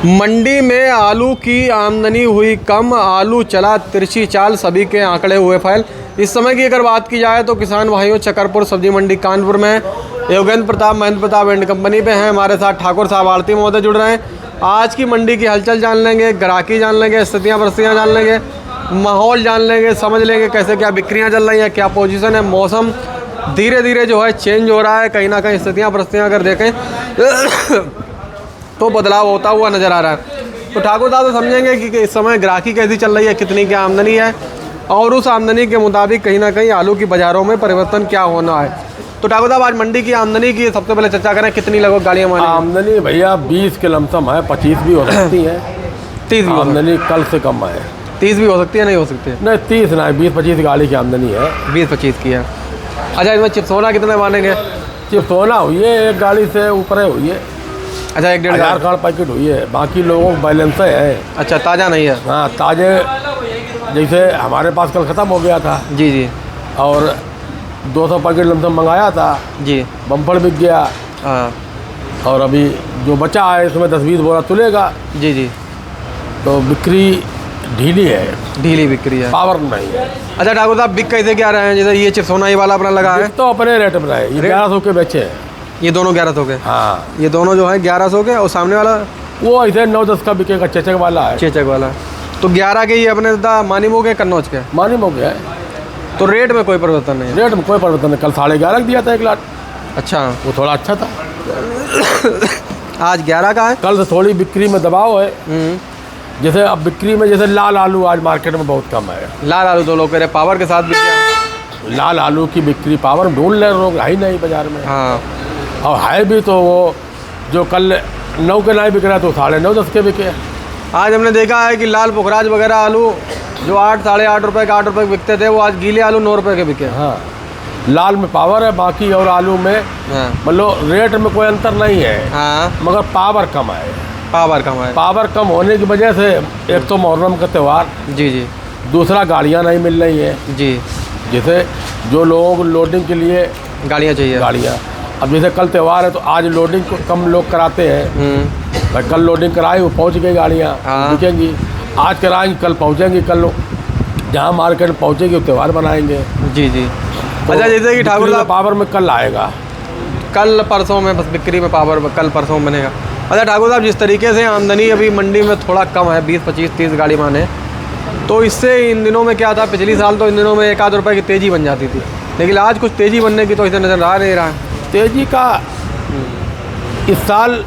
मंडी में आलू की आमदनी हुई कम, आलू चला तिरछी चाल, सभी के आंकड़े हुए फैल। इस समय की अगर बात की जाए तो किसान भाइयों चकरपुर सब्जी मंडी कानपुर में योगेंद्र प्रताप महेंद्र प्रताप एंड कंपनी पे हैं। हमारे साथ ठाकुर साहब आरती महोदय जुड़ रहे हैं। आज की मंडी की हलचल जान लेंगे, ग्राहकी जान लेंगे, स्थितियाँ परिस्थितियाँ जान लेंगे, माहौल जान लेंगे, समझ लेंगे कैसे क्या बिक्रियाँ चल रही हैं, क्या पोजीशन है। मौसम धीरे धीरे जो है चेंज हो रहा है, कहीं ना कहीं स्थितियाँ परिस्थितियाँ अगर देखें तो बदलाव होता हुआ नज़र आ रहा है। तो ठाकुर साहब तो समझेंगे कि इस समय ग्राहकी कैसी चल रही है, कितनी क्या आमदनी है और उस आमदनी के मुताबिक कहीं ना कहीं आलू की बाज़ारों में परिवर्तन क्या होना है। तो ठाकुर साहब आज मंडी की आमदनी की सबसे पहले चर्चा करें, कितनी लगभग गाड़ियाँ मानी? आमदनी भैया 20 के लमसम है, 25 भी हो सकती है, 30 भी आमदनी कल से कम है। 30 भी हो सकती है, नहीं हो सकती है? नहीं 30 ना, 20-25 गाड़ी की आमदनी है। 20-25 की है। अच्छा, इसमें चिप्सोना कितने मानेंगे? चिप्सोना हुई है, एक गाड़ी से ऊपर हुई है। अच्छा, 1-1.5 हजार कार्ड पैकेट हुई है, बाकी लोगों को बैलेंस है। अच्छा, ताज़ा नहीं है? हाँ ताजे, जैसे हमारे पास कल ख़त्म हो गया था जी जी, और 200 पैकेट लमसम मंगाया था जी बम्पर बिक गया। हाँ और अभी जो बचा है इसमें 10-20 बोरा तुलेगा, जी जी। तो बिक्री ढीली है, ढीली बिक्री है, पावर नहीं है। अच्छा ठाकुर साहब, बिक कैसे क्या रहे हैं? जैसे ये चिप्सोना ये वाला अपना लगा है तो अपने रेट में रहे, ये 1100 के बेचे हैं। ये दोनों 1100 के? हाँ, ये दोनों जो है 1100 के, और सामने वाला वो ऐसे 9-10 का बिकेगा, चेचक वाला है। चेचक वाला तो 11 के ही अपने मानीमो के, कन्नौज के। मानी हो गया है, तो रेट में कोई परिवर्तन नहीं है? रेट में कोई परिवर्तन नहीं। कल 11.5 दिया था 1 लाख, अच्छा, वो थोड़ा अच्छा था। आज 11 का है। कल से थोड़ी बिक्री में दबाव है। जैसे अब बिक्री में जैसे लाल आलू आज मार्केट में बहुत कम है। लाल आलू तो लोग कह रहे पावर के साथ बिक गया। लाल आलू की बिक्री पावर ढूंढ ले लोग, है ही नहीं बाजार में। हाँ, और है भी तो वो जो कल 9 के नहीं बिक रहा तो 9.5-10 के बिके। आज हमने देखा है कि लाल पुखराज वगैरह आलू जो 8-8.5 रुपये के 8 रुपये के बिकते थे, वो आज गीले आलू 9 रुपये के बिके। हाँ, लाल में पावर है, बाकी और आलू में हाँ मतलब रेट में कोई अंतर नहीं है। हाँ, मगर पावर कम है। पावर कम है। पावर कम होने की वजह से एक तो मुहर्रम का त्यौहार, जी जी दूसरा गाड़ियाँ नहीं मिल रही हैं। जी, जैसे जो लोगों को लोडिंग के लिए गाड़ियाँ चाहिए। गाड़ियाँ, अब जैसे कल त्यौहार है तो आज लोडिंग को कम लोग कराते हैं। भाई कल लोडिंग कराई, वो पहुँच गई गाड़ियाँ, हाँ। बिकेंगी। आज कराएंगे, कल पहुँचेंगी, कल जहाँ मार्केट में पहुँचेगी वो त्यौहार बनाएंगे। जी जी। तो अच्छा, जैसे कि ठाकुर साहब पावर में कल आएगा, कल परसों में बस बिक्री में पावर कल परसों में बनेगा। अच्छा ठाकुर साहब, जिस तरीके से आमदनी अभी मंडी में थोड़ा कम है, 20-25-30 गाड़ी माने, तो इससे इन दिनों में क्या था, पिछली साल तो इन दिनों में 1-8 रुपये की तेज़ी बन जाती थी, लेकिन आज कुछ तेज़ी बनने की तो इसे नज़र आ नहीं रहा है। तेजी का इस साल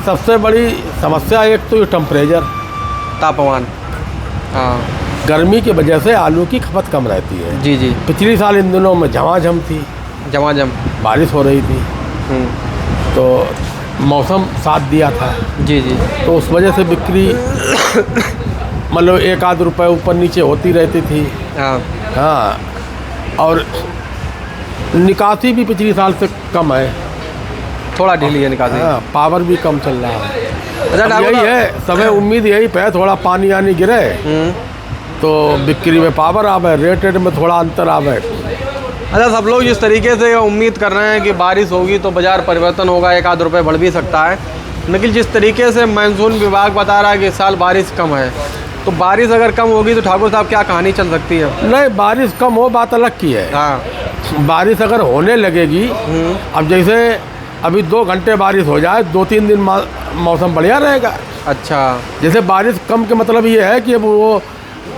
सबसे बड़ी समस्या एक तो ये टेम्परेचर, तापमान। हाँ गर्मी की वजह से आलू की खपत कम रहती है। जी जी, पिछली साल इन दिनों में झमाझम थी, झमाझम बारिश हो रही थी, तो मौसम साथ दिया था। जी जी, तो उस वजह से बिक्री मतलब 1-8 रुपये ऊपर नीचे होती रहती थी। हाँ हाँ, और निकासी भी पिछली साल से कम है, थोड़ा ढीली है निकासी। हाँ, पावर भी कम चल रहा है। अच्छा अब ठाकुर यही है समय, उम्मीद यही पे थोड़ा पानी आनी गिरे तो बिक्री में पावर आवे, रेट में थोड़ा अंतर आवे। अच्छा, सब लोग जिस तरीके से उम्मीद कर रहे हैं कि बारिश होगी तो बाज़ार परिवर्तन होगा, 1-8 रुपये बढ़ भी सकता है, लेकिन जिस तरीके से मानसून विभाग बता रहा है कि इस साल बारिश कम है, तो बारिश अगर कम होगी तो ठाकुर साहब क्या कहानी चल सकती है? नहीं, बारिश कम हो बात अलग की है। हाँ, बारिश अगर होने लगेगी, अब जैसे अभी 2 घंटे बारिश हो जाए, 2-3 दिन मौसम बढ़िया रहेगा। अच्छा, जैसे बारिश कम के मतलब ये है कि अब वो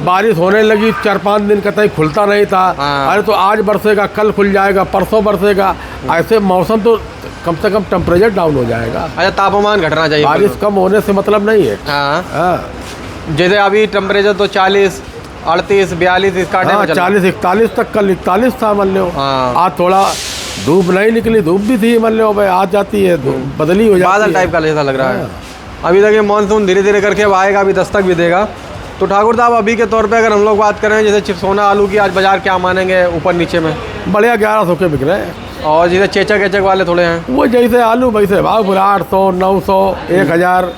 बारिश होने लगी, 4-5 दिन कतई खुलता नहीं था। हाँ। अरे तो आज बरसेगा, कल खुल जाएगा, परसों बरसेगा, ऐसे मौसम तो कम से कम टेम्परेचर डाउन हो जाएगा। अच्छा, तापमान घटना चाहिए। बारिश कम होने से मतलब नहीं है। हाँ, हाँ, जैसे अभी टेम्परेचर तो 40, 38, 42 इस कांटे में चल रहा है। 40-41 तक, कल 41 था मान लो। हाँ। आज थोड़ा धूप नहीं निकली, धूप भी थी मान लो, भाई आ जाती है, धूप बदली हो जाती है, बादल टाइप का जैसा लग रहा है। हाँ। अभी तक ये मानसून धीरे धीरे करके अब आएगा, अभी दस्तक भी देगा। तो ठाकुर साहब, अभी के तौर पे अगर हम लोग बात करें, जैसे चिप्सोना आलू की आज बाजार क्या मानेंगे ऊपर नीचे में? बढ़िया 1100 के बिक रहे हैं। और जैसे चेचक एचक वाले थोड़े हैं, वो जैसे आलू वैसे भाव, 800, 900, 1000,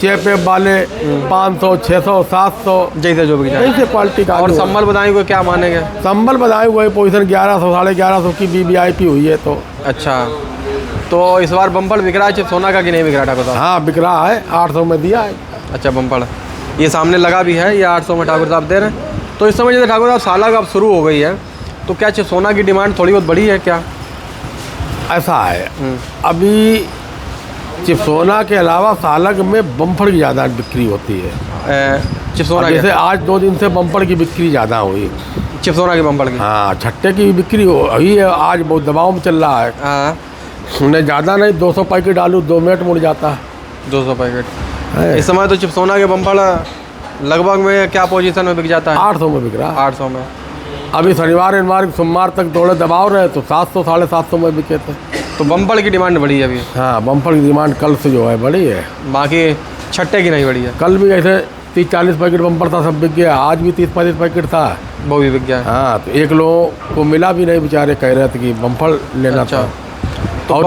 चेपे वाले 500, 600, 700, जैसे जो भी जाए। ऐसे क्वालिटी का। और संभल बताएं कोई क्या मानेंगे? संभल बताए वही पोजीशन 1100, 1150 की BBIP हुई है तो। अच्छा, तो इस बार बम्पर बिक रहा है चिप्सोना का कि नहीं बिक रहा ठाकुर साहब? हाँ बिक रहा है, 800 में दिया है। अच्छा बम्पर ये सामने लगा भी है, ये 800 में ठाकुर साहब दे रहे हैं। तो इस समय जैसे ठाकुर साहब सालक अब शुरू हो गई है, तो क्या चिप्सोना की डिमांड थोड़ी बहुत बढ़ी है क्या? ऐसा है, अभी चिप्सोना के अलावा सालक में बम्पर की ज़्यादा बिक्री होती है। चिप्सोना जैसे आज 2 दिन से बम्पर की बिक्री ज़्यादा हुई, चिप्सोना के बम्पर की? हाँ छट्टे की बिक्री हुई है, आज बहुत दबाव में चल रहा है। हाँ उन्हें ज़्यादा नहीं, 200 पैकेट डालू 2 मिनट मुड़ जाता है। 200 पैकेट इस समय तो चिप्सोना के बम्पर लगभग में क्या पोजीशन में बिक जाता है? 800 में बिक रहा है। 800 में। अभी शनिवार सोमवार तक थोड़े दबाव रहे तो 700 750 में बिके थे। तो बम्पर की डिमांड बढ़ी है अभी? हाँ बम्पर की डिमांड कल से जो है बढ़ी है, बाकी छट्टे की नहीं बढ़ी है। कल भी ऐसे 30-40 पैकेट बम्पर था, सब बिक गया। आज भी 30-35 पैकेट था, वो भी बिक गया। हाँ तो एक लोगों को मिला भी नहीं, बेचारे कह रहे थे कि बम्पर लेना अच्छा। था। तो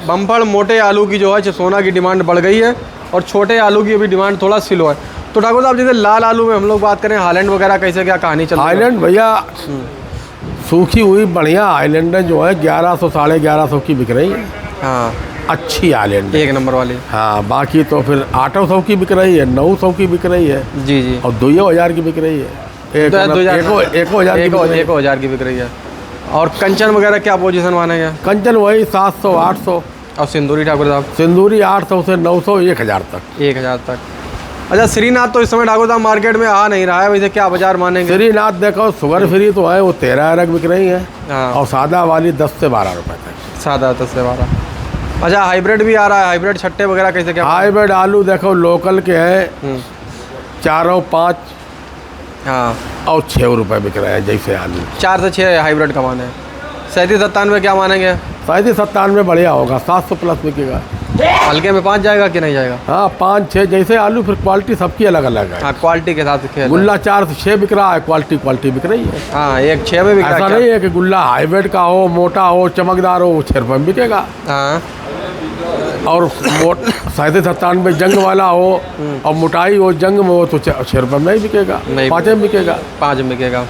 बम्पर मोटे आलू की जो है चिप्सोना की डिमांड बढ़ गई है और छोटे आलू की अभी डिमांड थोड़ा स्लो है। तो ठाकुर साहब जैसे लाल आलू में हम लोग बात करें, हाईलैंड वगैरह कैसे क्या कहानी चल रही है? हाईलैंड भैया सूखी हुई बढ़िया हाईलैंड जो है 1100 1150 की बिक रही है। हाँ अच्छी हाईलैंड, एक नंबर वाली। हाँ बाकी तो फिर 800 की बिक रही है, 900 की बिक रही है जी जी, और 2000 की बिक रही है। 1000 की बिक रही है। और कंचन वगैरह क्या पोजीशन मानेंगे? कंचन वही 700 800। और सिंदूरी ठाकुर साहब? सिंदूरी 800 से 900 1000 तक। 1000 तक। अच्छा श्रीनाथ तो इस समय ठाकुर साहब मार्केट में आ नहीं रहा है, वैसे क्या बाजार मानेंगे? श्रीनाथ देखो शुगर फ्री तो है, वो 13 बिक रही है। हाँ। और सादा वाली 10 से 12 रुपए तक। सादा 10 से 12। अच्छा हाइब्रिड भी आ रहा है, हाइब्रिड छट्टे वगैरह कैसे क्या? हाइब्रिड आलू देखो लोकल के हैं 4 5 हाँ और 6 रुपए बिक रहे हैं जैसे आलू। 4 से 6 हाइब्रिड का माने। 37-97 क्या मानेंगे? 97 बढ़िया होगा, 700 प्लस बिकेगा। हल्के में 5 जाएगा कि नहीं जाएगा? हाँ 5-6 जैसे आलू, फिर क्वालिटी सबकी अलग अलग है। हाँ क्वालिटी के साथ खेल है। गुल्ला 4 से 6 बिक रहा है, क्वालिटी बिक रही है। हाँ एक 6 में बिक रहा है। ऐसा नहीं है कि गुल्ला हाइब्रिड का हो, मोटा हो, चमकदार हो, वो 6 रुपये में बिकेगा। हाँ और 97 जंग वाला हो और मोटाई हो जंग में हो तो 6 रुपये में नहीं बिकेगा, 5 में बिकेगा। 5 में बिकेगा।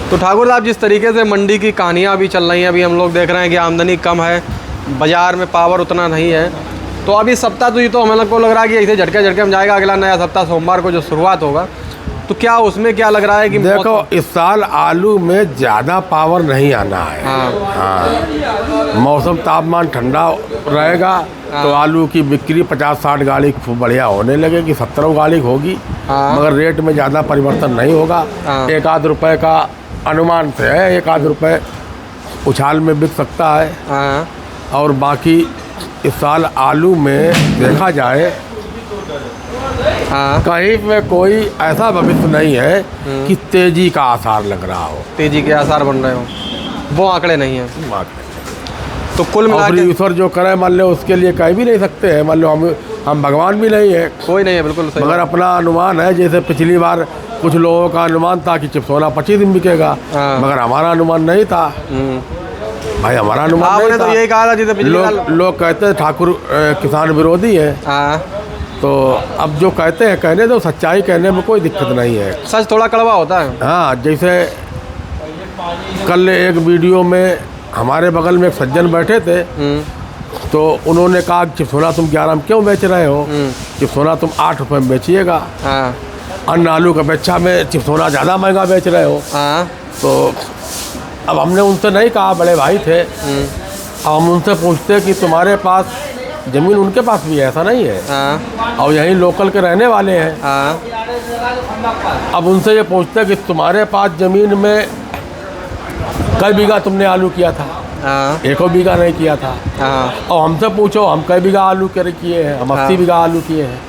तो ठाकुर साहब जिस तरीके से मंडी की कहानियाँ अभी चल रही हैं, अभी हम लोग देख रहे हैं कि आमदनी कम है, बाज़ार में पावर उतना नहीं है, तो अभी सप्ताह तो ये तो हमें को लग रहा है कि ऐसे झटके में जाएगा। अगला नया सप्ताह सोमवार को जो शुरुआत होगा, तो क्या उसमें क्या लग रहा है कि देखो इस साल आलू में ज़्यादा पावर नहीं आना है। हाँ मौसम तापमान ठंडा रहेगा तो आलू की बिक्री 50-60 गाड़ी बढ़िया होने लगेगी, 70 गाड़ी होगी। मगर रेट में ज़्यादा परिवर्तन नहीं होगा। 1-आध रुपये का अनुमान से है, 1-आध रुपये उछाल में बिक सकता है। और बाकी इस साल आलू में देखा जाए कहीं में कोई ऐसा भविष्य नहीं है कि तेजी का आसार लग रहा हो, तेजी के आसार बन रहे हो, वो आंकड़े नहीं हैं। तो कुल मिलाकर प्रोड्यूसर जो करे मान लो उसके लिए कह भी नहीं सकते हैं, मान लो हम भगवान भी नहीं है, कोई नहीं है, बिल्कुल सही। मगर अपना अनुमान है। जैसे पिछली बार कुछ लोगों का अनुमान था कि चिप्सोना 25 दिन बिकेगा, मगर हमारा अनुमान नहीं था भाई, हमारा अनुमान आपने तो यही कहा था जैसे लोग कहते हैं ठाकुर किसान विरोधी है। तो अब जो कहते हैं कहने दो, सच्चाई कहने में कोई दिक्कत नहीं है। सच थोड़ा कड़वा होता है। हाँ जैसे कल एक वीडियो में हमारे बगल में एक सज्जन बैठे थे, तो उन्होंने कहा कि चिप्सोना तुम 11 में क्यों बेच रहे हो, चिप्सोना तुम 8 रुपये में बेचिएगा, अन्य आलू का बेचा में चिप्सोना ज़्यादा महंगा बेच रहे हो। तो अब हमने उनसे नहीं कहा, बड़े भाई थे, अब हम उनसे पूछते कि तुम्हारे पास ज़मीन, उनके पास भी है, ऐसा नहीं है, और यहीं लोकल के रहने वाले हैं। अब उनसे ये पूछते कि तुम्हारे पास ज़मीन में कई बीघा तुमने आलू किया था? 1 बीघा नहीं किया था। और हमसे पूछो हम कई बीघा आलू किए हैं, हम 80 बीघा आलू किए हैं।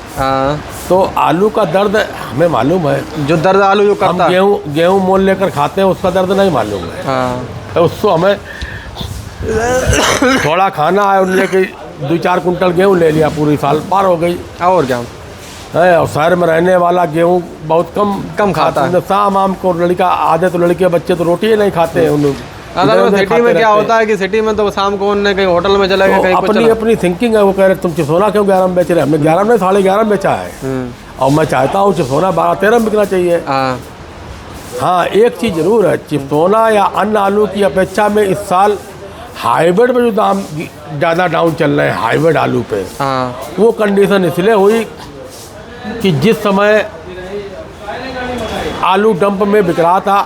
तो आलू का दर्द हमें मालूम है, जो दर्द आलू जो करता है, हम गेहूँ मोल लेकर खाते हैं, उसका दर्द नहीं मालूम है। तो उसको हमें थोड़ा खाना है, उनने कि 2-4 कुंटल गेहूँ ले लिया, पूरी साल पार हो गई। और क्या है, और शहर में रहने वाला गेहूँ बहुत कम खाता है। शाम आम को लड़का आधे तो लड़के बच्चे तो रोटी ही नहीं खाते हैं। उन सिटी में क्या होता है कि सिटी में तो शाम को उन्होंने कहीं होटल में चले गए, कहीं अपनी थिंकिंग है। वो कह रहे तुम चिप्सोना क्यों 11 में बेच रहे हैं? हमने 11 में 11.5 बेचा है, और मैं चाहता हूँ चिप्सोना 12-13 में बिकना चाहिए। हाँ एक चीज़ ज़रूर है, चिप्सोना या अन्य आलू की अपेक्षा में इस साल हाइब्रिड पे जो दाम ज़्यादा डाउन चल रहे हैं हाइब्रिड आलू पे, हाँ वो कंडीशन इसलिए हुई कि जिस समय आलू डंप में बिक रहा था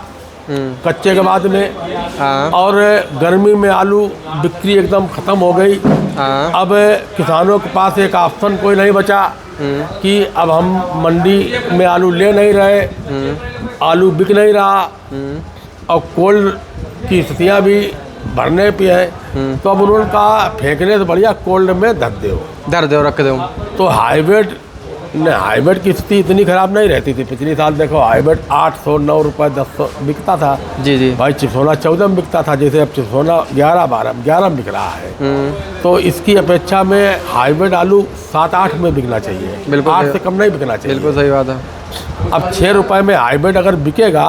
कच्चे के बाद में, हाँ और गर्मी में आलू बिक्री एकदम ख़त्म हो गई। हाँ अब किसानों के पास एक ऑप्शन कोई नहीं बचा कि अब हम मंडी में आलू ले नहीं रहे, आलू बिक नहीं रहा, और कोल्ड की स्थितियाँ भी भरने पे है, तो अब उन्होंने कहा फेंकने से बढ़िया कोल्ड में धर दो। रख दो। तो हाइब्रिड की स्थिति इतनी ख़राब नहीं रहती थी। पिछले साल देखो हाइब्रिड 809 रुपये 10 बिकता था। जी जी भाई चिप्सोना 14 में बिकता था, जैसे अब चिप्सोना 11 में बिक रहा है। तो इसकी अपेक्षा में हाइब्रिड आलू 7-8 में बिकना चाहिए, बिल्कुल 8 से कम नहीं बिकना चाहिए। बिल्कुल सही बात है। अब 6 रुपये में हाइब्रिड अगर बिकेगा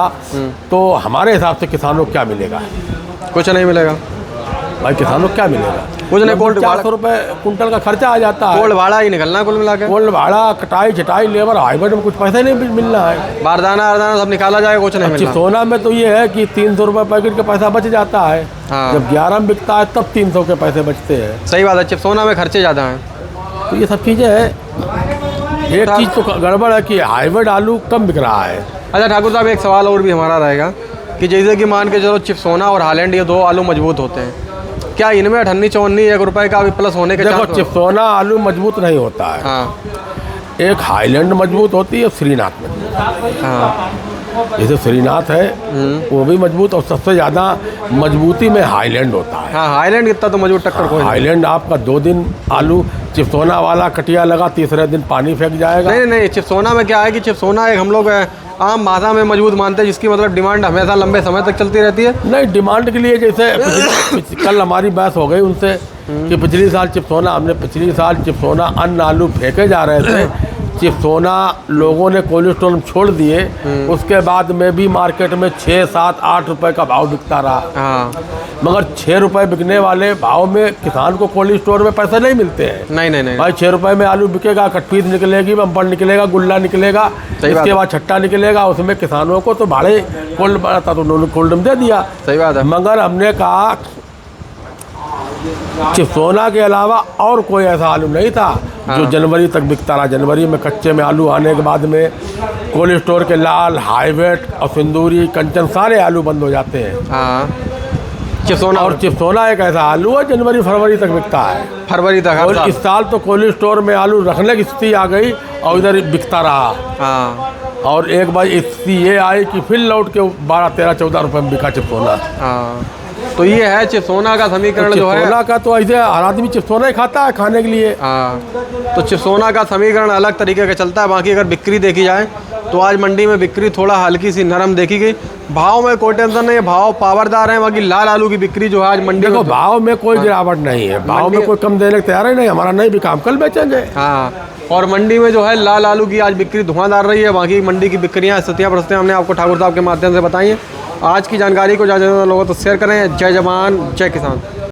तो हमारे हिसाब से किसानों को क्या मिलेगा? कुछ नहीं मिलेगा भाई, किसानों को क्या मिलेगा? कुछ नहीं। कोल्ड 400 रुपये कुंटल का खर्चा आ जाता है। कोल्ड भाड़ा ही निकलना कुल मिला के। कोल्ड भाड़ा, कटाई छटाई, लेबर, हाइब्रिड में कुछ पैसा नहीं मिलना है। बारदाना सब निकाला जाएगा, कुछ नहीं मिलना। सोना में तो ये है कि 300 रुपये पैकेट का पैसा बच जाता है। हाँ। जब 11 में बिकता है तब 300 के पैसे बचते हैं। सही बात है, चिप्सोना में खर्चे ज़्यादा हैं। तो ये सब चीज़ें हैं। एक चीज़ तो गड़बड़ है कि हाइब्रिड आलू कम बिक रहा है। अच्छा ठाकुर साहब, एक सवाल और भी हमारा रहेगा कि जैसे कि मान के चलो चिप्सोना और हालैंड ये दो आलू मजबूत होते हैं, क्या इनमें 98-94 1 रुपये का भी प्लस होने के देखो, चिप्सोना आलू मजबूत नहीं होता है। हाँ एक हाईलैंड मजबूत होती है, श्रीनाथ मजबूत। हाँ जैसे श्रीनाथ है वो भी मजबूत, और सबसे ज़्यादा मजबूती में हाईलैंड होता है। हाँ, हाईलैंड इतना तो मजबूत टक्कर कोई नहीं। हाईलैंड आपका 2 दिन आलू, चिप्सोना वाला कटिया लगा, तीसरे दिन पानी फेंक जाएगा। नहीं, चिप्सोना में क्या है कि चिप्सोना एक हम लोग आम भाषा में मजबूत मानते हैं, जिसकी मतलब डिमांड हमेशा लंबे समय तक चलती रहती है। नहीं, डिमांड के लिए जैसे कल हमारी बहस हो गई उनसे कि पिछले साल चिप्सोना अन्न आलू फेंके जा रहे थे, चिप्सोना लोगों ने कोल्ड स्टोर में छोड़ दिए, उसके बाद में भी मार्केट में 6, 7, 8 रुपए का भाव बिकता रहा। हाँ, मगर 6 रुपए बिकने वाले भाव में किसान को कोल्ड स्टोर में पैसे नहीं मिलते हैं। नहीं भाई 6 रुपए में आलू बिकेगा, कटपीस निकलेगी, बम्पर निकलेगा, गुल्ला निकलेगा, इसके बाद छट्टा निकलेगा, उसमें किसानों को तो भाड़े कोल्ड था तो उन्होंने कोल्ड में दे दिया। सही बात है। मगर हमने कहा चिप्सोना के अलावा और कोई ऐसा आलू नहीं था जो जनवरी तक बिकता रहा। जनवरी में कच्चे में आलू आने के बाद में कोल्ड स्टोर के लाल, हाईब्रिड और सिंदूरी, कंचन सारे आलू बंद हो जाते हैं। हाँ, चिप्सोना और चिप्सोना एक ऐसा आलू है जनवरी फरवरी तक बिकता है। फरवरी तक। और इस साल तो कोल्ड स्टोर में आलू रखने की स्थिति आ गई और इधर बिकता रहा। हाँ, और एक बार स्थिति ये आई कि फिर लौट के 12, 13, 14 रुपये में बिका चिप्सोना। हाँ, तो ये है चिप्सोना का समीकरण जो है। चिप्सोना का तो ऐसे हर आदमी चिप्सोना ही खाता है खाने के लिए। हाँ, तो चिप्सोना का समीकरण अलग तरीके का चलता है। बाकी अगर बिक्री देखी जाए तो आज मंडी में बिक्री थोड़ा हल्की सी नरम देखी गई। भाव में कोई टेंशन नहीं है, भाव पावरदार है। बाकी लाल आलू की बिक्री जो है आज मंडी देखो, भाव में कोई गिरावट नहीं है, भाव में कोई कम देने को तैयार ही नहीं। हमारा नहीं बिका, हम कल बेचेंगे। हाँ, और मंडी में जो है लाल आलू की आज बिक्री धुआंधार रही है। बाकी मंडी की बिक्रियाँ, स्थितियाँ, परिस्थितियाँ हमने आपको ठाकुर साहब के माध्यम से बताई हैं। आज की जानकारी को ज़्यादा से ज़्यादा लोगों तो शेयर करें। जय जवान, जय किसान।